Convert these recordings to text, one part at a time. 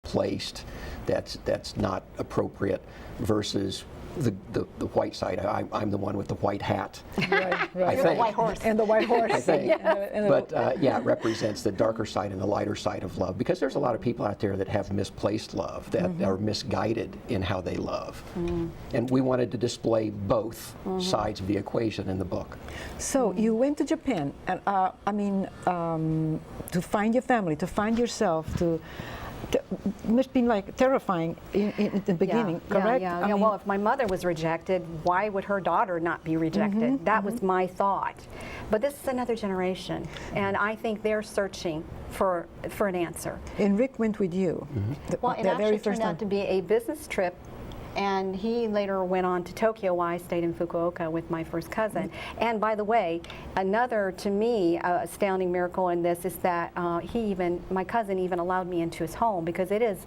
misplaced, that's not appropriate, versus the white side. I'm the one with the white hat. Right, I You're think. the white horse. And the white horse. I think. And the- But yeah, it represents the darker side and the lighter side of love, because there's a lot of people out there that have misplaced love, that are misguided in how they love. And we wanted to display both sides of the equation in the book. So you went to Japan, and to find your family, to find yourself, must have been like terrifying in the beginning, correct? Yeah. I mean, Well, if my mother was rejected, why would her daughter not be rejected? That was my thought. But this is another generation, and I think they're searching for an answer. and Rick went with you. Well, it the actually very first turned time. out to be a business trip, and he later went on to Tokyo while I stayed in Fukuoka with my first cousin. And by the way, another, to me, astounding miracle in this is that my cousin even allowed me into his home, because it is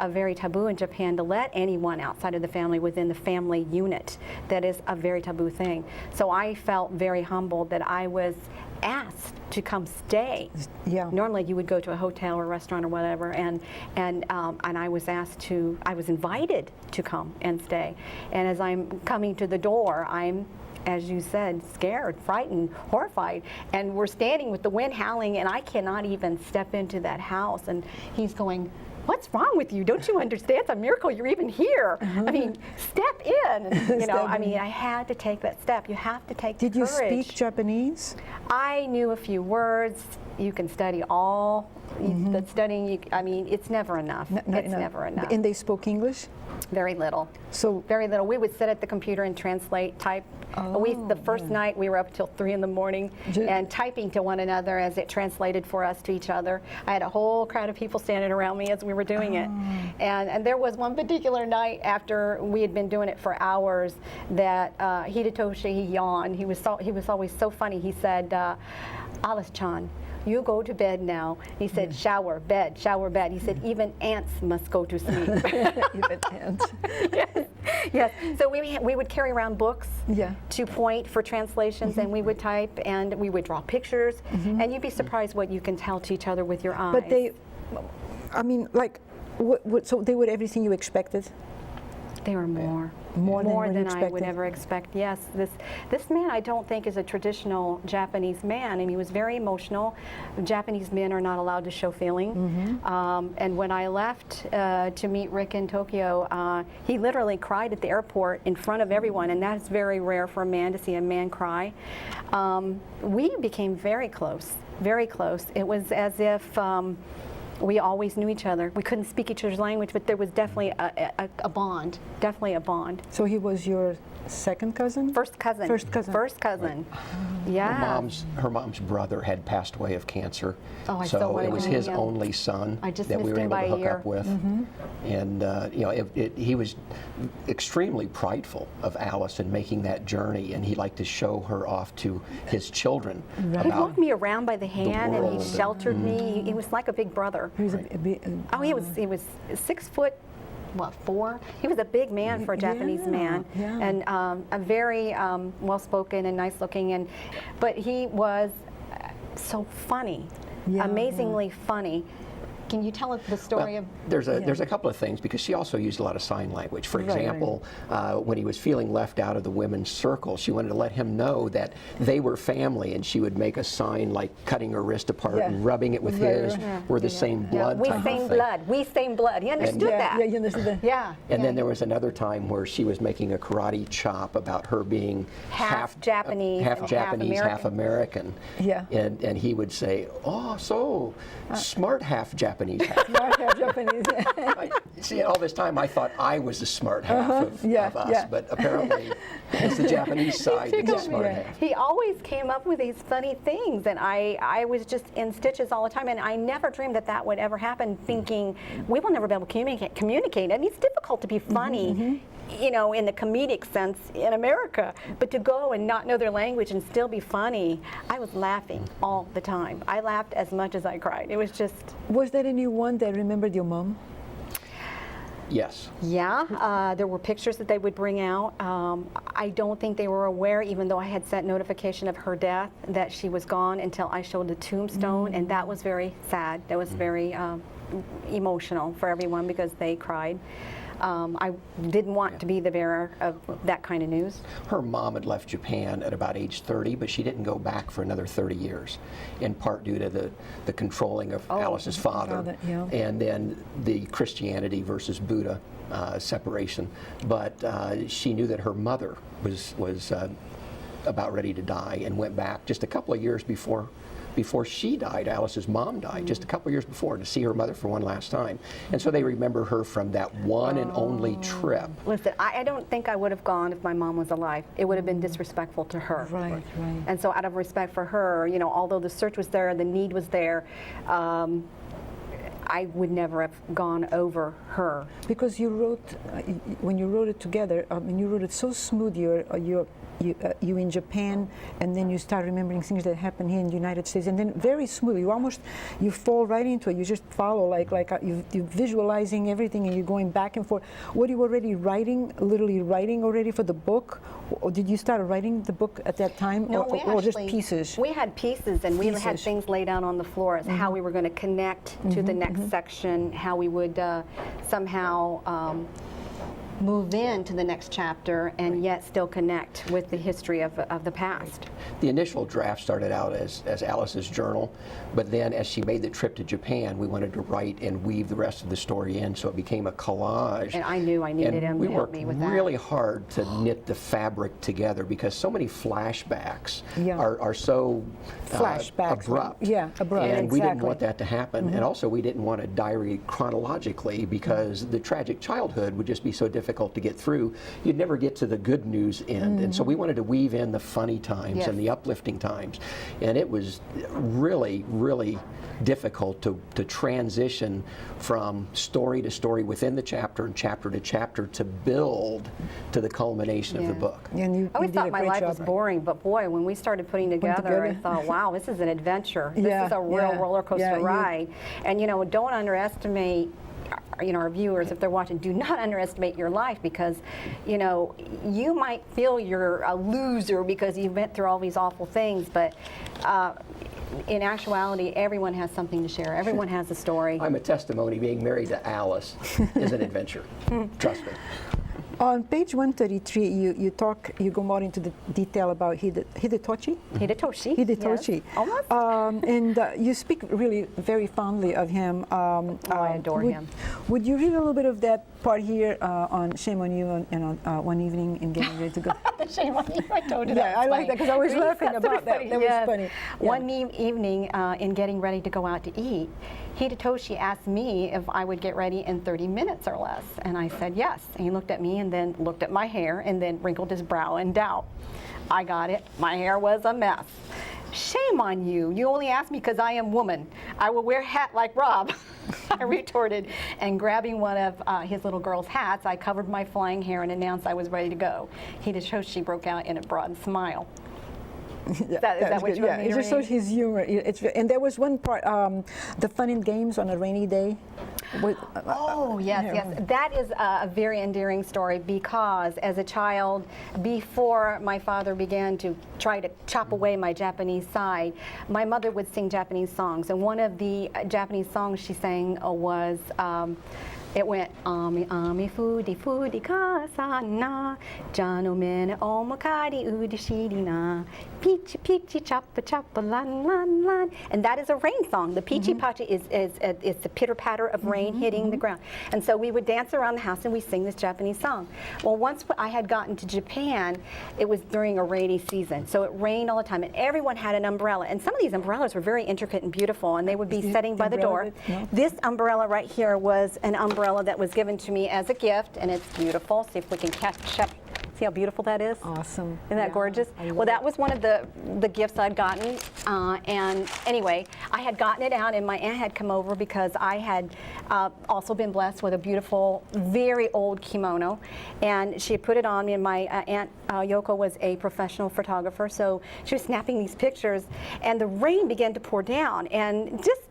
very taboo in Japan to let anyone outside of the family within the family unit. That is a very taboo thing. So I felt very humbled that I was asked to come stay. Yeah. Normally you would go to a hotel or restaurant or whatever, and I was invited to come and stay. And as I'm coming to the door, I'm, as you said, scared, frightened, horrified, and we're standing with the wind howling, and I cannot even step into that house. And he's going, "What's wrong with you? Don't you understand? It's a miracle you're even here. I mean, step in." And, I had to take that step. You have to take Did the you courage. speak Japanese? I knew a few words. You can study all the studying. It's never enough. No, It's no. never enough. And they spoke English? Very little. So Very little. We would sit at the computer and translate, type. The first night we were up till 3 in the morning and typing to one another as it translated for us to each other. I had a whole crowd of people standing around me as we were doing it. And there was one particular night after we had been doing it for hours that Hidetoshi, he yawned. He was always so funny. He said, "Alice-chan, you go to bed now." He said, "Shower, bed, shower, bed." He said, "Even ants must go to sleep." even and Yes. So we would carry around books Yeah. to point for translations, and we would type, and we would draw pictures, and you'd be surprised what you can tell to each other with your eyes. But they, so they were everything you expected? They were more More than what you than I would expected. ever expect. Yes, this man I don't think is a traditional Japanese man, and he was very emotional. Japanese men are not allowed to show feeling. And when I left to meet Rick in Tokyo, he literally cried at the airport in front of everyone, and that's very rare for a man to see a man cry. We became very close, very close. It was as if we always knew each other. We couldn't speak each other's language, but there was definitely a bond, definitely a bond. So he was your second cousin? First cousin. First cousin. First cousin. Yeah. Her mom's brother had passed away of cancer, Oh, I still so wanted it was to meet his him. only son I just that we missed were him able by to a hook year. up with. And he was extremely prideful of Alice and making that journey, and he liked to show her off to his children He about walked me around by the hand, and he world. sheltered me. He was like a big brother. He was a bit, Oh, he was 6 foot, what, 4? He was a big man for a Japanese man, yeah. and a very well-spoken and nice-looking. But he was so funny, Yeah, amazingly funny. Can you tell us the story of? There's a couple of things, because she also used a lot of sign language. For Right, example, when he was feeling left out of the women's circle, she wanted to let him know that they were family, and she would make a sign like cutting her wrist apart Yeah. and rubbing it with Right, his. right. We're the same blood. We type of same thing. blood. We same blood. He understood yeah, that. yeah, you understood that. Yeah. And yeah. then there was another time where she was making a karate chop about her being Half Japanese half and Japanese, half half American. Yeah. And he would say, "Oh, so smart half Japanese." Half. Not half Japanese. See, all this time I thought I was the smart half of yeah, us, yeah. but apparently it's the Japanese side that's the smart Yeah. half. He always came up with these funny things, and I was just in stitches all the time, and I never dreamed that would ever happen, thinking we will never be able to communicate. And it's difficult to be funny, you know, in the comedic sense in America, but to go and not know their language and still be funny, I was laughing all the time. I laughed as much as I cried. It was just, Was there anyone that remembered your mom? Yes. yeah, there were pictures that they would bring out. I don't think they were aware, even though I had sent notification of her death, that she was gone until I showed the tombstone, and that was very sad. That was very emotional for everyone because they cried. I didn't want to be the bearer of that kind of news. Her mom had left Japan at about age 30, but she didn't go back for another 30 years, in part due to the controlling of Alice's father, yeah. and then the Christianity versus Buddha separation. But she knew that her mother was about ready to die and went back just a couple of years before she died. Alice's mom died just a couple of years before, to see her mother for one last time. And so they remember her from that one and only trip. Listen, I don't think I would have gone if my mom was alive. It would have been disrespectful to her. Right. And so out of respect for her, you know, although the search was there, the need was there, I would never have gone over her. Because you wrote, when you wrote it together, you wrote it so smooth. You in Japan, and then you start remembering things that happen here in the United States, and then very smoothly, you fall right into it. You just follow, you're visualizing everything, and you're going back and forth. Were you already literally writing already for the book, or did you start writing the book at that time, No, or just pieces? We had pieces, and we had Pieces. things laid out on the floor as how we were going to connect to the next section, how we would somehow move into the next chapter and yet still connect with the history of the past. The initial draft started out as Alice's journal, but then as she made the trip to Japan, we wanted to write and weave the rest of the story in, so it became a collage. And I knew I needed him we to help worked me with that. really hard to knit the fabric together, because so many flashbacks Yeah. are so Flashbacks, abrupt. yeah, abrupt, And we didn't exactly. want that to happen. And also we didn't want a diary chronologically, because the tragic childhood would just be so difficult to get through. You'd never get to the good news end. And so we wanted to weave in the funny times Yes. and the uplifting times. And it was really, really difficult to transition from story to story within the chapter and chapter to chapter to build to the culmination of the Yeah. book. And you I always did a thought my great life job. was boring, but boy, when we started putting together, I together. thought, wow, this is an adventure. This Yeah, is a real yeah, roller coaster yeah, ride. And you know, don't underestimate, you know, our viewers, if they're watching, do not underestimate your life, because, you know, you might feel you're a loser because you've been through all these awful things, but in actuality, everyone has something to share. Everyone has a story. I'm a testimony. Being married to Alice is an adventure. Trust me. On page 133, you go more into the detail about Hidetoshi. Hidetoshi. Hidetoshi. Yes, almost. And you speak really very fondly of him. I adore him. Would you read a little bit of that part here on Shame on You and on One Evening in Getting Ready to Go? Shame on you. I told you Yeah, that was I like funny. that, 'cause I was Really, laughing that's about that. funny. That was Yes. funny. Yeah. One evening in getting ready to go out to eat, Hidetoshi asked me if I would get ready in 30 minutes or less. And I said yes. And he looked at me and then looked at my hair and then wrinkled his brow in doubt. I got it. My hair was a mess. Shame on you. You only asked me because I am woman. I will wear hat like Rob. I retorted, and grabbing one of his little girl's hats, I covered my flying hair and announced I was ready to go. Hidetoshi broke out in a broad smile. Is that That's what good. you want Yeah, me it to just read? shows his humor. And there was one part, the fun and games on a rainy day. Oh, yes, yeah. yes. That is a very endearing story, because as a child, before my father began to try to chop away my Japanese side, my mother would sing Japanese songs. And one of the Japanese songs she sang was, it went, Ami ami fudi fudi kasa na, jano mene omakari udishiri na, pichi pichi chappa chappa lan lan lan. And that is a rain song. The pichi pachi is the pitter patter of rain hitting the ground. And so we would dance around the house and we sing this Japanese song. Well, once I had gotten to Japan, it was during a rainy season. So it rained all the time, and everyone had an umbrella. And some of these umbrellas were very intricate and beautiful, and they would be Is setting the by the door. umbrella that- no? This umbrella right here was an umbrella that was given to me as a gift, and it's beautiful. See if we can catch up. See how beautiful that is? Awesome. Isn't that Yeah, gorgeous? I love Well, that it. was one of the gifts I'd gotten. And anyway, I had gotten it out, and my aunt had come over because I had also been blessed with a beautiful, very old kimono. And she had put it on me, and my aunt Yoko was a professional photographer, so she was snapping these pictures, and the rain began to pour down. And just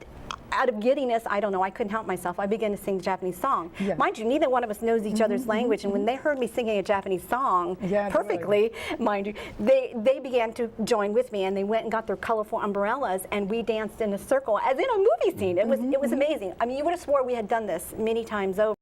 out of giddiness, I don't know, I couldn't help myself. I began to sing the Japanese song. Yeah. Mind you, neither one of us knows each other's language, and when they heard me singing a Japanese song Yeah, perfectly, mind you, they began to join with me, and they went and got their colorful umbrellas, and we danced in a circle as in a movie scene. It was amazing. I mean, you would have swore we had done this many times over.